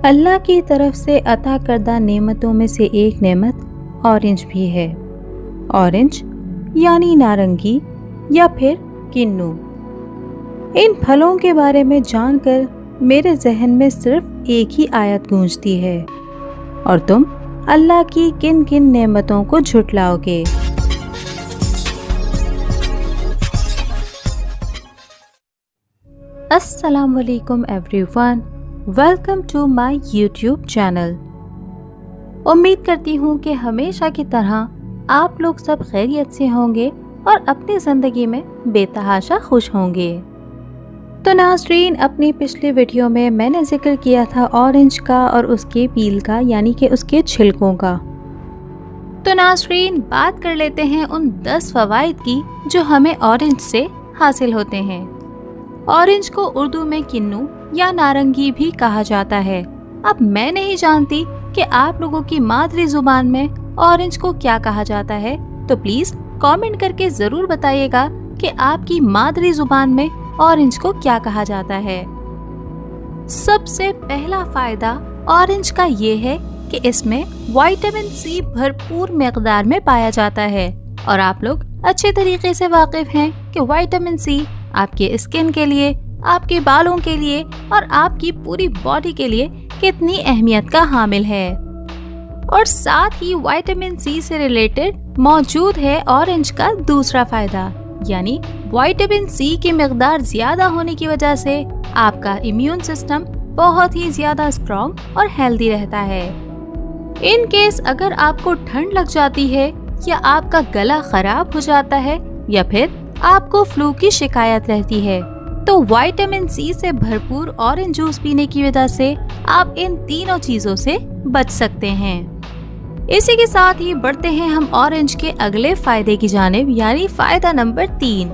अल्लाह की तरफ से अता करदा नेमतों में से एक नेमत ऑरेंज भी है। ऑरेंज यानी नारंगी या फिर किन्नू। इन फलों के बारे में जानकर मेरे जहन में सिर्फ एक ही आयत गूंजती है, और तुम अल्लाह की किन किन नेमतों को झुटलाओगे। अस्सलाम वालेकुम everyone, welcome to my YouTube channel. उम्मीद करती हूँ कि हमेशा की तरह आप लोग सब खैरियत से होंगे और अपनी ज़िंदगी में बेतहाशा खुश होंगे। तो नाज़रीन, अपनी पिछली वीडियो में मैंने जिक्र किया था ऑरेंज का और उसके पील का, यानी कि उसके छिलकों का। तो नाज़रीन, बात कर लेते हैं उन 10 फ़वाइद की जो हमें ऑरेंज से हासिल होते हैं। ऑरेंज को उर्दू में किन्नू या नारंगी भी कहा जाता है। अब मैं नहीं जानती कि आप लोगों की मादरी जुबान में ऑरेंज को क्या कहा जाता है, तो प्लीज कमेंट करके जरूर बताइएगा कि आपकी मादरी जुबान में ऑरेंज को क्या कहा जाता है। सबसे पहला फायदा ऑरेंज का ये है कि इसमें विटामिन सी भरपूर मिकदार में पाया जाता है, और आप लोग अच्छे तरीके से वाकिफ हैं कि विटामिन सी आपके स्किन के लिए, आपके बालों के लिए और आपकी पूरी बॉडी के लिए कितनी अहमियत का हामिल है। और साथ ही विटामिन सी से रिलेटेड मौजूद है ऑरेंज का दूसरा फायदा, यानी विटामिन सी की मिकदार ज्यादा होने की वजह से आपका इम्यून सिस्टम बहुत ही ज्यादा स्ट्रॉन्ग और हेल्दी रहता है। इन केस अगर आपको ठंड लग जाती है या आपका गला खराब हो जाता है या फिर आपको फ्लू की शिकायत रहती है, तो विटामिन सी से भरपूर ऑरेंज जूस पीने की वजह से आप इन तीनों चीजों से बच सकते हैं। इसी के साथ ही बढ़ते हैं हम ऑरेंज के अगले फायदे की जानिब, यानी फायदा नंबर 3।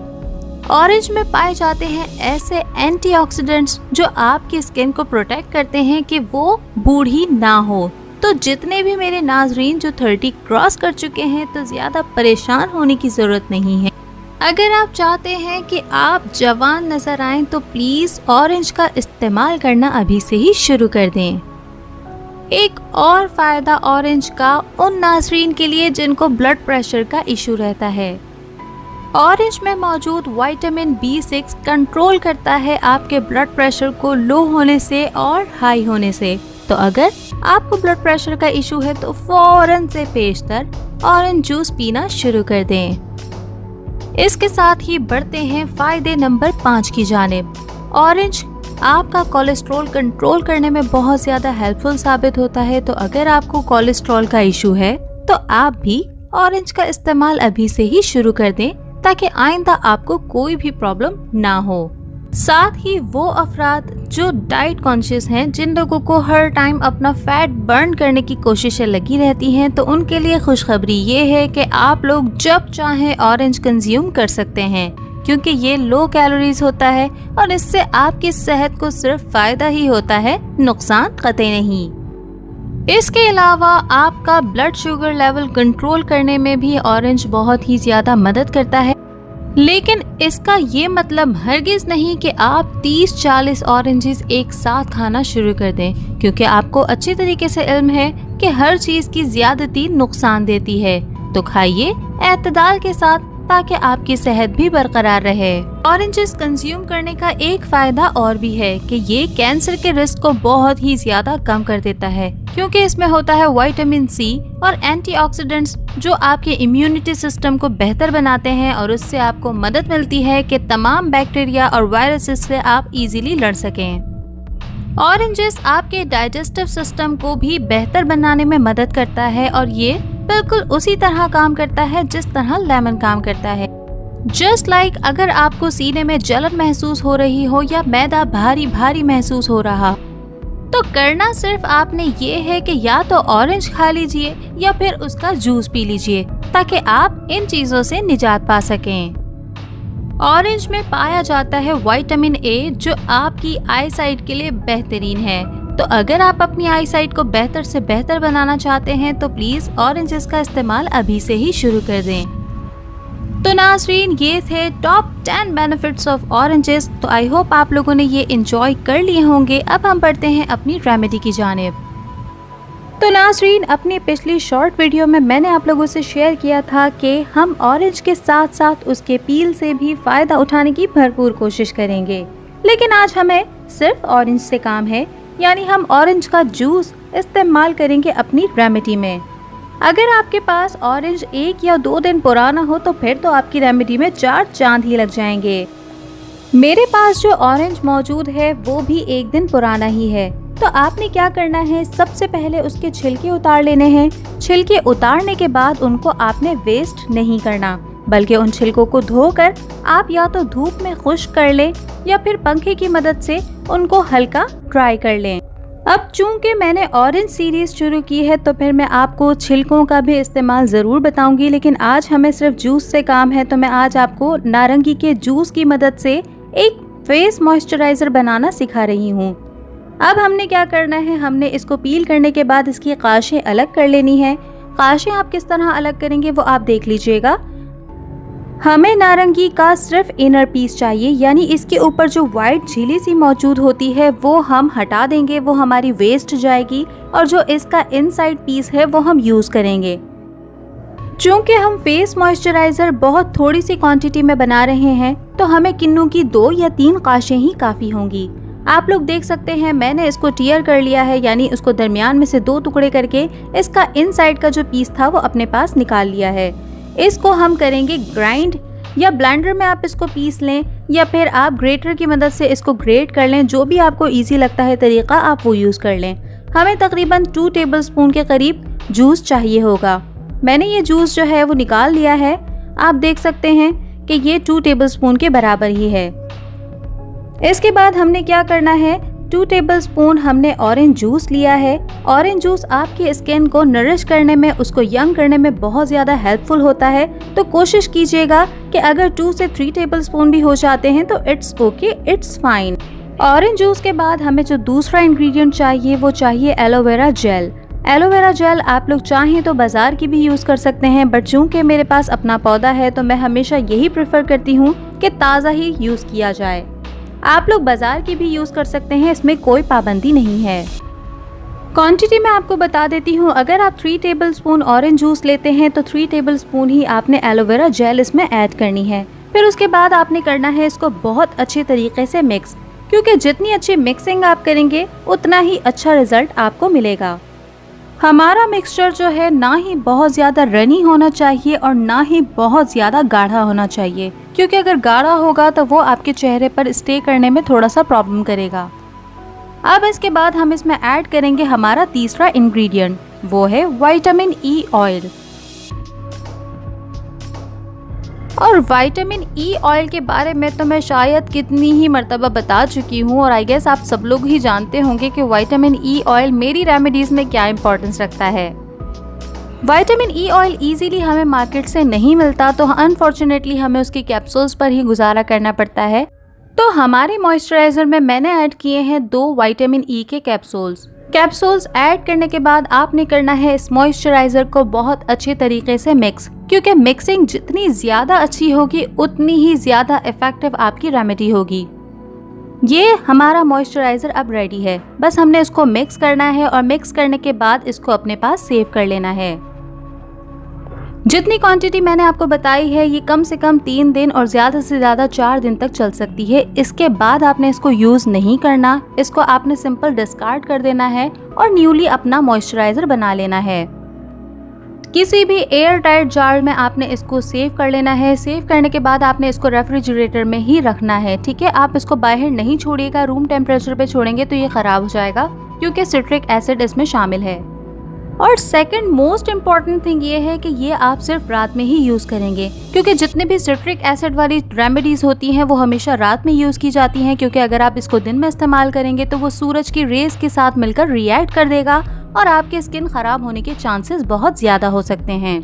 ऑरेंज में पाए जाते हैं ऐसे एंटीऑक्सीडेंट्स जो आपकी स्किन को प्रोटेक्ट करते हैं कि वो बूढ़ी ना हो। तो जितने भी मेरे नाजरीन जो 30 क्रॉस कर चुके हैं, तो ज्यादा परेशान होने की जरूरत नहीं है। अगर आप चाहते हैं कि आप जवान नजर आएं, तो प्लीज ऑरेंज का इस्तेमाल करना अभी से ही शुरू कर दें। एक और फायदा ऑरेंज का उन नाजरीन के लिए जिनको ब्लड प्रेशर का इशू रहता है। ऑरेंज में मौजूद विटामिन B6 कंट्रोल करता है आपके ब्लड प्रेशर को लो होने से और हाई होने से। तो अगर आपको ब्लड प्रेशर का इशू है तो फौरन से पेशतर ऑरेंज जूस पीना शुरू कर दें। इसके साथ ही बढ़ते हैं फायदे नंबर 5 की जानिब। ऑरेंज आपका कोलेस्ट्रॉल कंट्रोल करने में बहुत ज्यादा हेल्पफुल साबित होता है। तो अगर आपको कोलेस्ट्रॉल का इशू है तो आप भी ऑरेंज का इस्तेमाल अभी से ही शुरू कर दें, ताकि आइंदा आपको कोई भी प्रॉब्लम ना हो। साथ ही वो अफराद जो डाइट कॉन्शियस हैं, जिन लोगों को हर टाइम अपना फैट बर्न करने की कोशिशें लगी रहती हैं, तो उनके लिए खुशखबरी ये है कि आप लोग जब चाहें ऑरेंज कंज्यूम कर सकते हैं, क्योंकि ये लो कैलोरीज होता है और इससे आपकी सेहत को सिर्फ फायदा ही होता है, नुकसान कतई नहीं। इसके अलावा आपका ब्लड शुगर लेवल कंट्रोल करने में भी ऑरेंज बहुत ही ज्यादा मदद करता है। लेकिन इसका ये मतलब हरगिज नहीं कि आप 30-40 ऑरेंजेस एक साथ खाना शुरू कर दें, क्योंकि आपको अच्छी तरीके से इल्म है कि हर चीज की ज्यादती नुकसान देती है। तो खाइए एतदाल के साथ, ताकि आपकी सेहत भी बरकरार रहे। ऑरेंजेस कंज्यूम करने का एक फायदा और भी है कि ये कैंसर के रिस्क को बहुत ही ज्यादा कम कर देता है, क्योंकि इसमें होता है विटामिन सी और एंटीऑक्सीडेंट्स जो आपके इम्यूनिटी सिस्टम को बेहतर बनाते हैं, और उससे आपको मदद मिलती है कि तमाम बैक्टीरिया और वायरसेस से आप इजीली लड़ सकें। ऑरेंजेस आपके डाइजेस्टिव सिस्टम को भी बेहतर बनाने में मदद करता है, और ये बिल्कुल उसी तरह काम करता है जिस तरह लेमन काम करता है। जस्ट लाइक अगर आपको सीने में जलन महसूस हो रही हो या मैदा भारी भारी महसूस हो रहा, तो करना सिर्फ आपने ये है कि या तो ऑरेंज खा लीजिए या फिर उसका जूस पी लीजिए, ताकि आप इन चीजों से निजात पा सकें। ऑरेंज में पाया जाता है विटामिन ए, जो आपकी आई साइट के लिए बेहतरीन है। तो अगर आप अपनी आई साइट को बेहतर से बेहतर बनाना चाहते हैं, तो प्लीज ऑरेंजेस का इस्तेमाल अभी से ही शुरू कर दें। तो नाज़रीन, ये थे टॉप 10 बेनिफिट्स ऑफ ऑरेंजेस। तो आई होप आप लोगों ने ये इंजॉय कर लिए होंगे। अब हम बढ़ते हैं अपनी रेमेडी की जानिब। तो नाज़रीन, अपनी पिछली शॉर्ट वीडियो में मैंने आप लोगों से शेयर किया था कि हम ऑरेंज के साथ साथ उसके पील से भी फ़ायदा उठाने की भरपूर कोशिश करेंगे, लेकिन आज हमें सिर्फ ऑरेंज से काम है, यानी हम ऑरेंज का जूस इस्तेमाल करेंगे अपनी रेमेडी में। अगर आपके पास ऑरेंज 1 या 2 दिन पुराना हो तो फिर तो आपकी रेमेडी में 4 चांद ही लग जाएंगे। मेरे पास जो ऑरेंज मौजूद है वो भी 1 दिन पुराना ही है। तो आपने क्या करना है, सबसे पहले उसके छिलके उतार लेने हैं। छिलके उतारने के बाद उनको आपने वेस्ट नहीं करना, बल्कि उन छिलकों को धोकर आप या तो धूप में खुश्क कर लें या फिर पंखे की मदद से उनको हल्का ड्राई कर लें। अब चूंकि मैंने ऑरेंज सीरीज शुरू की है तो फिर मैं आपको छिलकों का भी इस्तेमाल ज़रूर बताऊंगी, लेकिन आज हमें सिर्फ जूस से काम है। तो मैं आज आपको नारंगी के जूस की मदद से एक फेस मॉइस्चराइज़र बनाना सिखा रही हूँ। अब हमने क्या करना है, हमने इसको पील करने के बाद इसकी काशें अलग कर लेनी है। काशें आप किस तरह अलग करेंगे वो आप देख लीजिएगा। हमें नारंगी का सिर्फ इनर पीस चाहिए, यानी इसके ऊपर जो वाइट झिल्ली सी मौजूद होती है वो हम हटा देंगे, वो हमारी वेस्ट जाएगी, और जो इसका इनसाइड पीस है वो हम यूज़ करेंगे। चूँकि हम फेस मॉइस्चराइज़र बहुत थोड़ी सी क्वांटिटी में बना रहे हैं तो हमें किन्नू की 2 या 3 काशें ही काफ़ी होंगी। आप लोग देख सकते हैं मैंने इसको टीयर कर लिया है, यानी उसको दरमियान में से 2 टुकड़े करके इसका इनसाइड का जो पीस था वो अपने पास निकाल लिया है। इसको हम करेंगे ग्राइंड, या ब्लेंडर में आप इसको पीस लें या फिर आप ग्रेटर की मदद से इसको ग्रेट कर लें। जो भी आपको इजी लगता है तरीका आप वो यूज़ कर लें। हमें तकरीबन 2 टेबलस्पून के करीब जूस चाहिए होगा। मैंने ये जूस जो है वो निकाल लिया है। आप देख सकते हैं कि ये 2 टेबलस्पून के बराबर ही है। इसके बाद हमने क्या करना है, 2 टेबलस्पून हमने ऑरेंज जूस लिया है। ऑरेंज जूस आपकी स्किन को नरिश करने में, उसको यंग करने में बहुत ज़्यादा हेल्पफुल होता है। तो कोशिश कीजिएगा कि अगर 2 से 3 टेबलस्पून भी हो जाते हैं तो it's okay, it's fine. Orange juice के बाद हमें जो दूसरा इंग्रेडिएंट चाहिए वो चाहिए एलोवेरा जेल। एलोवेरा जेल आप लोग चाहें तो बाज़ार की भी यूज़ कर सकते हैं, बट चूँकि मेरे पास अपना पौधा है तो मैं हमेशा यही प्रेफर करती हूँ कि ताज़ा ही यूज़ किया जाए। आप लोग बाज़ार की भी यूज़ कर सकते हैं, इसमें कोई पाबंदी नहीं है। क्वांटिटी मैं आपको बता देती हूँ। अगर आप 3 टेबलस्पून ऑरेंज जूस लेते हैं तो 3 टेबलस्पून ही आपने एलोवेरा जेल इसमें ऐड करनी है। फिर उसके बाद आपने करना है इसको बहुत अच्छे तरीके से मिक्स, क्योंकि जितनी अच्छी मिक्सिंग आप करेंगे उतना ही अच्छा रिजल्ट आपको मिलेगा। हमारा मिक्सचर जो है ना ही बहुत ज़्यादा रनी होना चाहिए और ना ही बहुत ज़्यादा गाढ़ा होना चाहिए, क्योंकि अगर गाढ़ा होगा तो वो आपके चेहरे पर स्टे करने में थोड़ा सा प्रॉब्लम करेगा। अब इसके बाद हम इसमें ऐड करेंगे हमारा तीसरा इंग्रेडिएंट, वो है विटामिन ई ऑयल। और विटामिन ई ऑयल के बारे में तो मैं शायद कितनी ही मर्तबा बता चुकी हूँ, और आई गेस आप सब लोग ही जानते होंगे कि विटामिन ई ऑयल मेरी रेमेडीज़ में क्या इंपॉर्टेंस रखता है। विटामिन ई ऑयल इजीली हमें मार्केट से नहीं मिलता, तो अनफॉर्चुनेटली हमें उसकी कैप्सूल्स पर ही गुजारा करना पड़ता है। तो हमारे मॉइस्चराइज़र में मैंने ऐड किए हैं 2 विटामिन ई के कैप्सूल्स ऐड करने के बाद आपने करना है इस मॉइस्चराइज़र को बहुत अच्छे तरीके से मिक्स, क्योंकि मिक्सिंग जितनी ज़्यादा अच्छी होगी उतनी ही ज़्यादा इफ़ेक्टिव आपकी रेमेडी होगी। ये हमारा मॉइस्चराइज़र अब रेडी है, बस हमने इसको मिक्स करना है और मिक्स करने के बाद इसको अपने पास सेव कर लेना है। जितनी क्वांटिटी मैंने आपको बताई है ये कम से कम 3 दिन और ज़्यादा से ज़्यादा 4 दिन तक चल सकती है। इसके बाद आपने इसको यूज़ नहीं करना, इसको आपने सिंपल डिस्कार्ड कर देना है और न्यूली अपना मॉइस्चराइज़र बना लेना है। किसी भी एयर टाइट जार में आपने इसको सेव कर लेना है। सेव करने के बाद आपने इसको रेफ्रिजरेटर में ही रखना है, ठीक है। आप इसको बाहर नहीं छोड़िएगा, रूम टेम्परेचर पे छोड़ेंगे तो ये ख़राब हो जाएगा, क्योंकि सिट्रिक एसिड इसमें शामिल है। और सेकंड मोस्ट इम्पॉर्टेंट थिंग ये है कि ये आप सिर्फ रात में ही यूज़ करेंगे, क्योंकि जितने भी सिट्रिक एसिड वाली रेमेडीज़ होती हैं वो हमेशा रात में यूज़ की जाती हैं, क्योंकि अगर आप इसको दिन में इस्तेमाल करेंगे तो वो सूरज की रेज के साथ मिलकर रिएक्ट कर देगा और आपकी स्किन ख़राब होने के चांसेस बहुत ज़्यादा हो सकते हैं।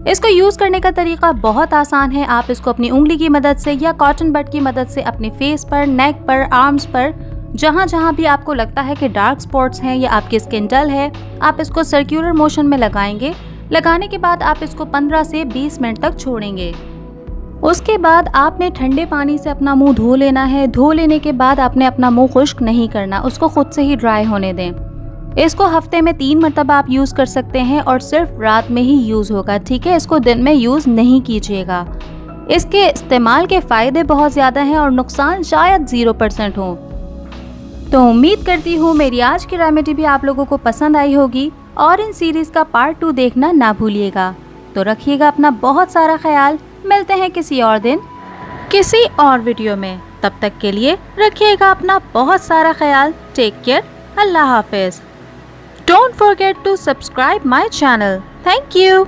इसको यूज़ करने का तरीका बहुत आसान है। आप इसको अपनी उंगली की मदद से या कॉटन बड की मदद से अपने फेस पर, नेक पर, आर्म्स पर, जहाँ जहाँ भी आपको लगता है कि डार्क स्पॉट्स हैं या आपकी स्किन डल है, आप इसको सर्कुलर मोशन में लगाएंगे। लगाने के बाद आप इसको 15 से 20 मिनट तक छोड़ेंगे। उसके बाद आपने ठंडे पानी से अपना मुंह धो लेना है। धो लेने के बाद आपने अपना मुंह खुश्क नहीं करना, उसको खुद से ही ड्राई होने दें। इसको हफ्ते में 3 मरतबा आप यूज़ कर सकते हैं और सिर्फ रात में ही यूज़ होगा, ठीक है। इसको दिन में यूज़ नहीं कीजिएगा। इसके इस्तेमाल के फ़ायदे बहुत ज़्यादा हैं और नुकसान शायद 0% हो। तो उम्मीद करती हूँ मेरी आज की रेमेडी भी आप लोगों को पसंद आई होगी और इन सीरीज़ का पार्ट 2 देखना ना भूलिएगा। तो रखिएगा अपना बहुत सारा ख्याल। मिलते हैं किसी और दिन किसी और वीडियो में। तब तक के लिए रखिएगा अपना बहुत सारा ख्याल। Take care. अल्लाह हाफिज़। Don't forget to subscribe my channel. Thank you.